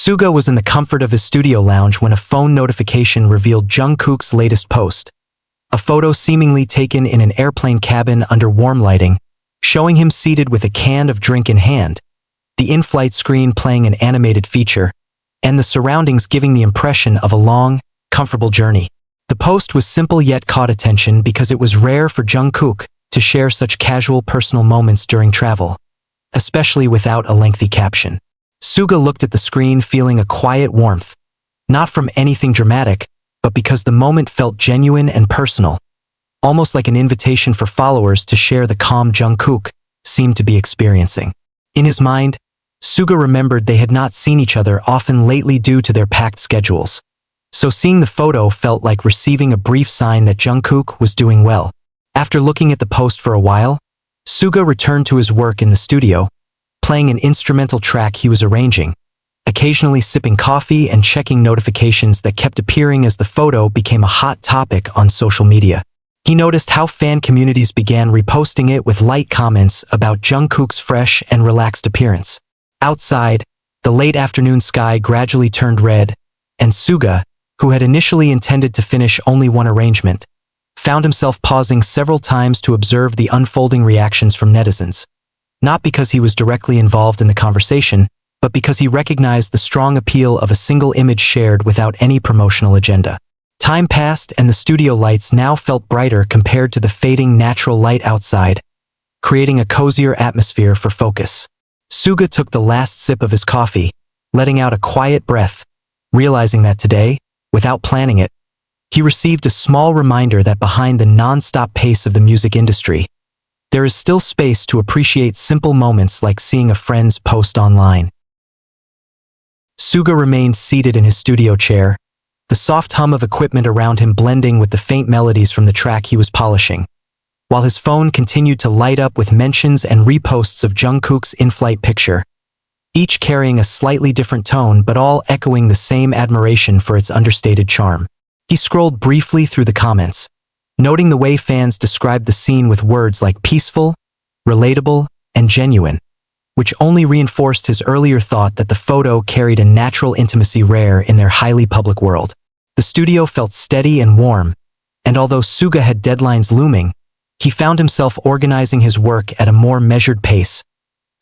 SUGA was in the comfort of his studio lounge when a phone notification revealed Jungkook's latest post. A photo seemingly taken in an airplane cabin under warm lighting, showing him seated with a can of drink in hand, the in-flight screen playing an animated feature, and the surroundings giving the impression of a long, comfortable journey. The post was simple yet caught attention because it was rare for Jungkook to share such casual personal moments during travel, especially without a lengthy caption. SUGA looked at the screen feeling a quiet warmth, not from anything dramatic, but because the moment felt genuine and personal, almost like an invitation for followers to share the calm Jungkook seemed to be experiencing. In his mind, SUGA remembered they had not seen each other often lately due to their packed schedules. So seeing the photo felt like receiving a brief sign that Jungkook was doing well. After looking at the post for a while, SUGA returned to his work in the studio, playing an instrumental track he was arranging, occasionally sipping coffee and checking notifications that kept appearing as the photo became a hot topic on social media. He noticed how fan communities began reposting it with light comments about Jungkook's fresh and relaxed appearance. Outside, the late afternoon sky gradually turned red, and SUGA, who had initially intended to finish only one arrangement, found himself pausing several times to observe the unfolding reactions from netizens. Not because he was directly involved in the conversation, but because he recognized the strong appeal of a single image shared without any promotional agenda. Time passed and the studio lights now felt brighter compared to the fading natural light outside, creating a cozier atmosphere for focus. SUGA took the last sip of his coffee, letting out a quiet breath, realizing that today, without planning it, he received a small reminder that behind the non-stop pace of the music industry, there is still space to appreciate simple moments like seeing a friend's post online. SUGA remained seated in his studio chair, the soft hum of equipment around him blending with the faint melodies from the track he was polishing, while his phone continued to light up with mentions and reposts of Jungkook's in-flight picture, each carrying a slightly different tone but all echoing the same admiration for its understated charm. He scrolled briefly through the comments, noting the way fans described the scene with words like peaceful, relatable, and genuine, which only reinforced his earlier thought that the photo carried a natural intimacy rare in their highly public world. The studio felt steady and warm, and although SUGA had deadlines looming, he found himself organizing his work at a more measured pace,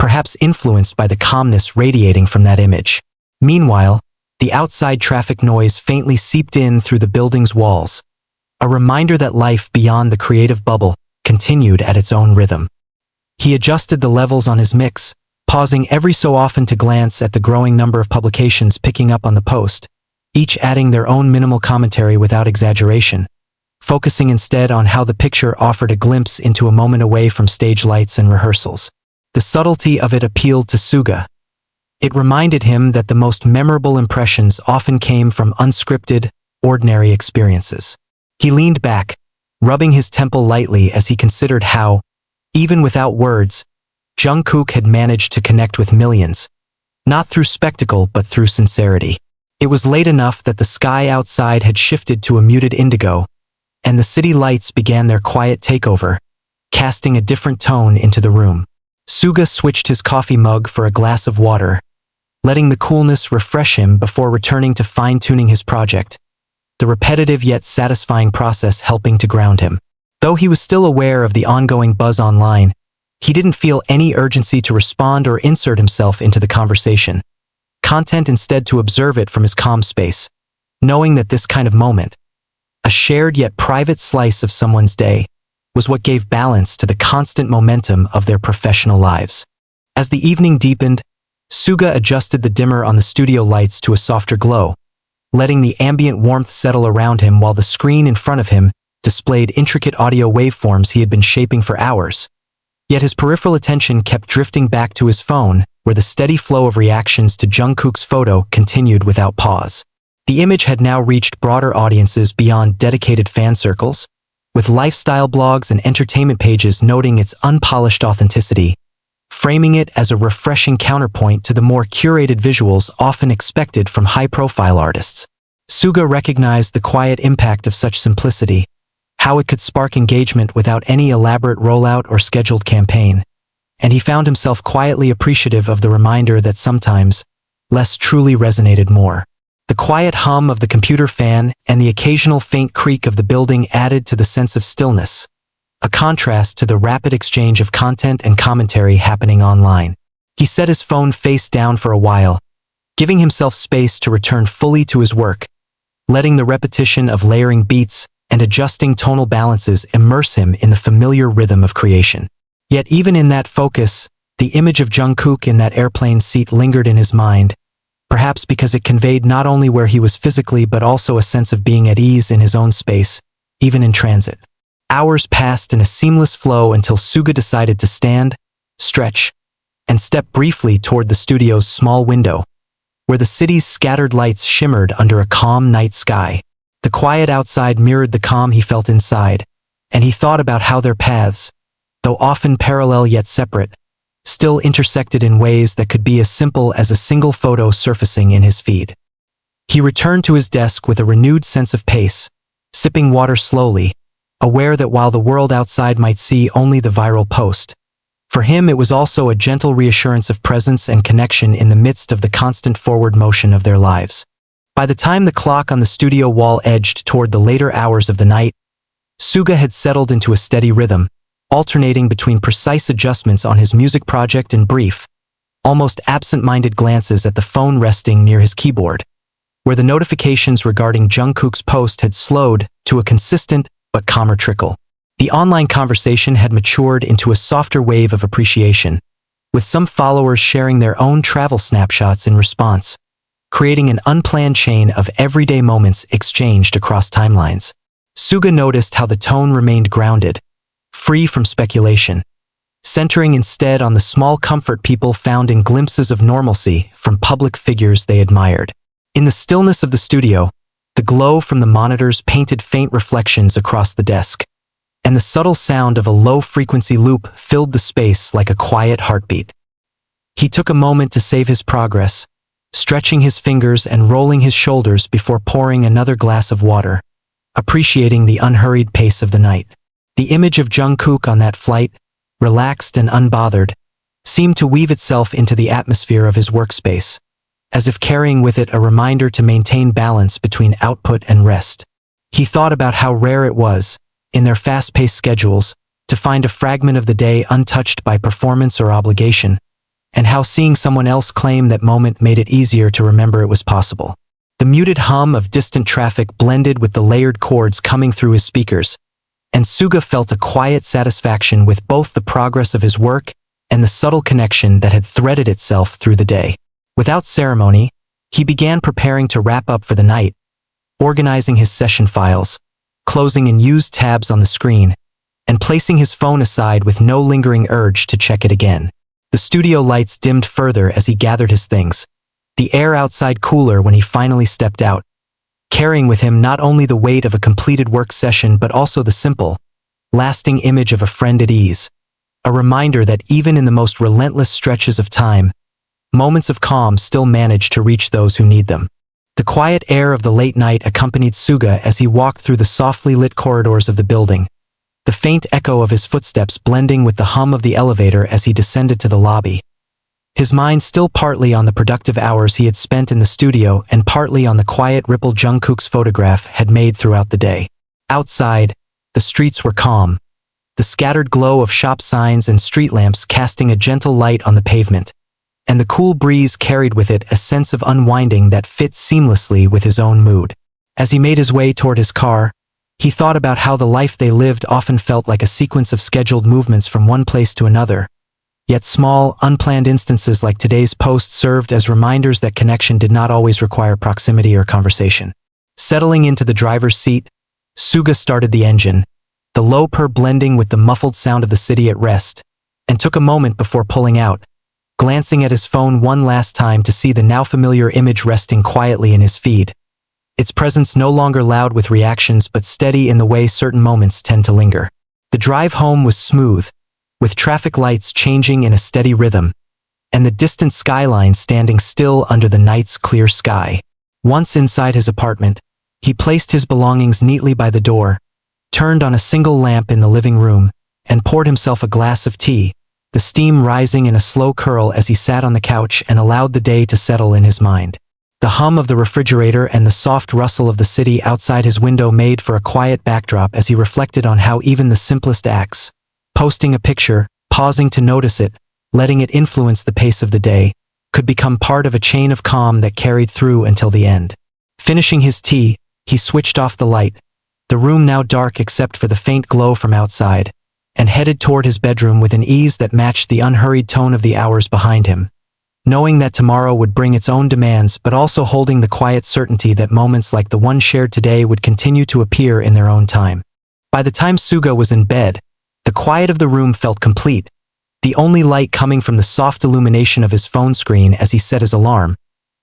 perhaps influenced by the calmness radiating from that image. Meanwhile, the outside traffic noise faintly seeped in through the building's walls, a reminder that life beyond the creative bubble continued at its own rhythm. He adjusted the levels on his mix, pausing every so often to glance at the growing number of publications picking up on the post, each adding their own minimal commentary without exaggeration, focusing instead on how the picture offered a glimpse into a moment away from stage lights and rehearsals. The subtlety of it appealed to SUGA. It reminded him that the most memorable impressions often came from unscripted, ordinary experiences. He leaned back, rubbing his temple lightly as he considered how, even without words, Jungkook had managed to connect with millions, not through spectacle but through sincerity. It was late enough that the sky outside had shifted to a muted indigo, and the city lights began their quiet takeover, casting a different tone into the room. SUGA switched his coffee mug for a glass of water, letting the coolness refresh him before returning to fine-tuning his project, the repetitive yet satisfying process helping to ground him. Though he was still aware of the ongoing buzz online, he didn't feel any urgency to respond or insert himself into the conversation, content instead to observe it from his calm space, knowing that this kind of moment, a shared yet private slice of someone's day, was what gave balance to the constant momentum of their professional lives. As the evening deepened, SUGA adjusted the dimmer on the studio lights to a softer glow, letting the ambient warmth settle around him while the screen in front of him displayed intricate audio waveforms he had been shaping for hours. Yet his peripheral attention kept drifting back to his phone, where the steady flow of reactions to Jungkook's photo continued without pause. The image had now reached broader audiences beyond dedicated fan circles, with lifestyle blogs and entertainment pages noting its unpolished authenticity, framing it as a refreshing counterpoint to the more curated visuals often expected from high-profile artists. SUGA recognized the quiet impact of such simplicity, how it could spark engagement without any elaborate rollout or scheduled campaign, and he found himself quietly appreciative of the reminder that sometimes, less truly resonated more. The quiet hum of the computer fan and the occasional faint creak of the building added to the sense of stillness, a contrast to the rapid exchange of content and commentary happening online. He set his phone face down for a while, giving himself space to return fully to his work, letting the repetition of layering beats and adjusting tonal balances immerse him in the familiar rhythm of creation. Yet even in that focus, the image of Jungkook in that airplane seat lingered in his mind, perhaps because it conveyed not only where he was physically but also a sense of being at ease in his own space, even in transit. Hours passed in a seamless flow until SUGA decided to stand, stretch, and step briefly toward the studio's small window, where the city's scattered lights shimmered under a calm night sky. The quiet outside mirrored the calm he felt inside, and he thought about how their paths, though often parallel yet separate, still intersected in ways that could be as simple as a single photo surfacing in his feed. He returned to his desk with a renewed sense of pace, sipping water slowly, aware that while the world outside might see only the viral post, for him it was also a gentle reassurance of presence and connection in the midst of the constant forward motion of their lives. By the time the clock on the studio wall edged toward the later hours of the night, SUGA had settled into a steady rhythm, alternating between precise adjustments on his music project and brief, almost absent-minded glances at the phone resting near his keyboard, where the notifications regarding Jungkook's post had slowed to a consistent but calmer trickle. The online conversation had matured into a softer wave of appreciation, with some followers sharing their own travel snapshots in response, creating an unplanned chain of everyday moments exchanged across timelines. SUGA noticed how the tone remained grounded, free from speculation, centering instead on the small comfort people found in glimpses of normalcy from public figures they admired. In the stillness of the studio, the glow from the monitors painted faint reflections across the desk, and the subtle sound of a low-frequency loop filled the space like a quiet heartbeat. He took a moment to save his progress, stretching his fingers and rolling his shoulders before pouring another glass of water, appreciating the unhurried pace of the night. The image of Jungkook on that flight, relaxed and unbothered, seemed to weave itself into the atmosphere of his workspace, as if carrying with it a reminder to maintain balance between output and rest. He thought about how rare it was, in their fast-paced schedules, to find a fragment of the day untouched by performance or obligation, and how seeing someone else claim that moment made it easier to remember it was possible. The muted hum of distant traffic blended with the layered chords coming through his speakers, and SUGA felt a quiet satisfaction with both the progress of his work and the subtle connection that had threaded itself through the day. Without ceremony, he began preparing to wrap up for the night, organizing his session files, closing unused tabs on the screen, and placing his phone aside with no lingering urge to check it again. The studio lights dimmed further as he gathered his things, the air outside cooler when he finally stepped out, carrying with him not only the weight of a completed work session but also the simple, lasting image of a friend at ease, a reminder that even in the most relentless stretches of time, moments of calm still manage to reach those who need them. The quiet air of the late night accompanied SUGA as he walked through the softly lit corridors of the building, the faint echo of his footsteps blending with the hum of the elevator as he descended to the lobby. His mind still partly on the productive hours he had spent in the studio and partly on the quiet ripple Jungkook's photograph had made throughout the day. Outside, the streets were calm, the scattered glow of shop signs and street lamps casting a gentle light on the pavement, and the cool breeze carried with it a sense of unwinding that fit seamlessly with his own mood. As he made his way toward his car, he thought about how the life they lived often felt like a sequence of scheduled movements from one place to another. Yet small, unplanned instances like today's post served as reminders that connection did not always require proximity or conversation. Settling into the driver's seat, SUGA started the engine, the low purr blending with the muffled sound of the city at rest, and took a moment before pulling out, glancing at his phone one last time to see the now familiar image resting quietly in his feed, its presence no longer loud with reactions but steady in the way certain moments tend to linger. The drive home was smooth, with traffic lights changing in a steady rhythm, and the distant skyline standing still under the night's clear sky. Once inside his apartment, he placed his belongings neatly by the door, turned on a single lamp in the living room, and poured himself a glass of tea, the steam rising in a slow curl as he sat on the couch and allowed the day to settle in his mind. The hum of the refrigerator and the soft rustle of the city outside his window made for a quiet backdrop as he reflected on how even the simplest acts, posting a picture, pausing to notice it, letting it influence the pace of the day, could become part of a chain of calm that carried through until the end. Finishing his tea, he switched off the light, the room now dark except for the faint glow from outside, and headed toward his bedroom with an ease that matched the unhurried tone of the hours behind him, knowing that tomorrow would bring its own demands but also holding the quiet certainty that moments like the one shared today would continue to appear in their own time. By the time Suga was in bed, the quiet of the room felt complete, the only light coming from the soft illumination of his phone screen as he set his alarm,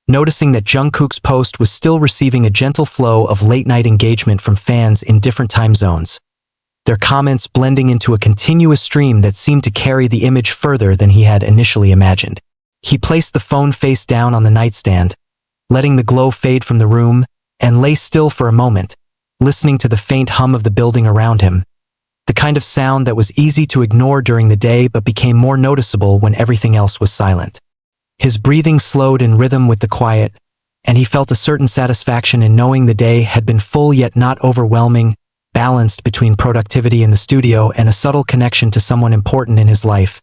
noticing that Jungkook's post was still receiving a gentle flow of late-night engagement from fans in different time zones, their comments blending into a continuous stream that seemed to carry the image further than he had initially imagined. He placed the phone face down on the nightstand, letting the glow fade from the room, and lay still for a moment, listening to the faint hum of the building around him, the kind of sound that was easy to ignore during the day but became more noticeable when everything else was silent. His breathing slowed in rhythm with the quiet, and he felt a certain satisfaction in knowing the day had been full yet not overwhelming, balanced between productivity in the studio and a subtle connection to someone important in his life,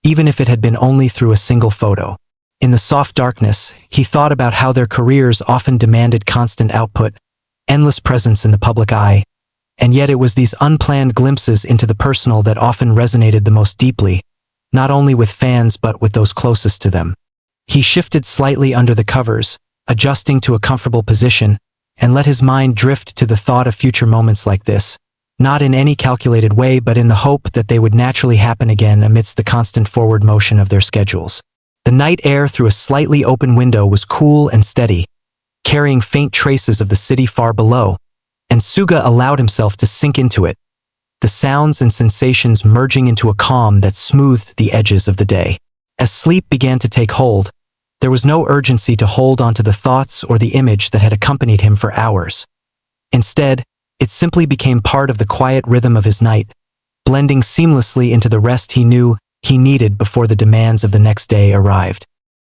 even if it had been only through a single photo. In the soft darkness, he thought about how their careers often demanded constant output, endless presence in the public eye, and yet it was these unplanned glimpses into the personal that often resonated the most deeply, not only with fans but with those closest to them. He shifted slightly under the covers, adjusting to a comfortable position, and let his mind drift to the thought of future moments like this, not in any calculated way but in the hope that they would naturally happen again amidst the constant forward motion of their schedules. The night air through a slightly open window was cool and steady, carrying faint traces of the city far below, and Suga allowed himself to sink into it, the sounds and sensations merging into a calm that smoothed the edges of the day. As sleep began to take hold, there was no urgency to hold onto the thoughts or the image that had accompanied him for hours. Instead, it simply became part of the quiet rhythm of his night, blending seamlessly into the rest he knew he needed before the demands of the next day arrived.